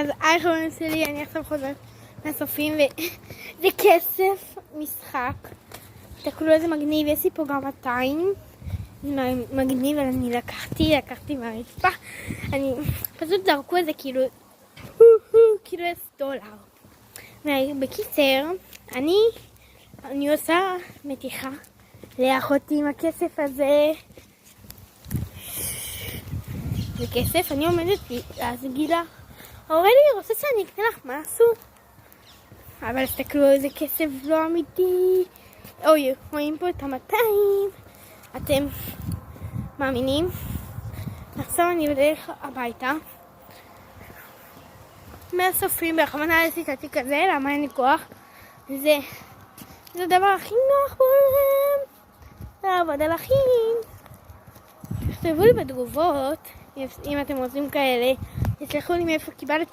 אז היי חברים שלי, אני עכשיו חוזרת מהסופים וזה כסף משחק. תקלו איזה מגניב, יש לי פה גם 200. זה מגניב, אבל אני לקחתי מהרצפה. אני פשוט זרקו את זה כאילו $10. בקיצר, אני עושה מתיחה לאחותי עם הכסף הזה. זה כסף, אני עומדת אז גילה אורלי רוצה שאני אקנה לך משהו, אבל תסתכלו איזה כסף לא אמיתי. אוי, רואים פה את 200. אתם מאמינים? עכשיו אני בדרך הביתה מהסופרים, בכוונה עשיתי כזה, למה אין לי כוח. זה הדבר הכי נוח בעולם, לעבוד על אחים. תכתבו לי בתגובות אם אתם רוצים כאלה, תשלחו לי מאיפה קיבלתי.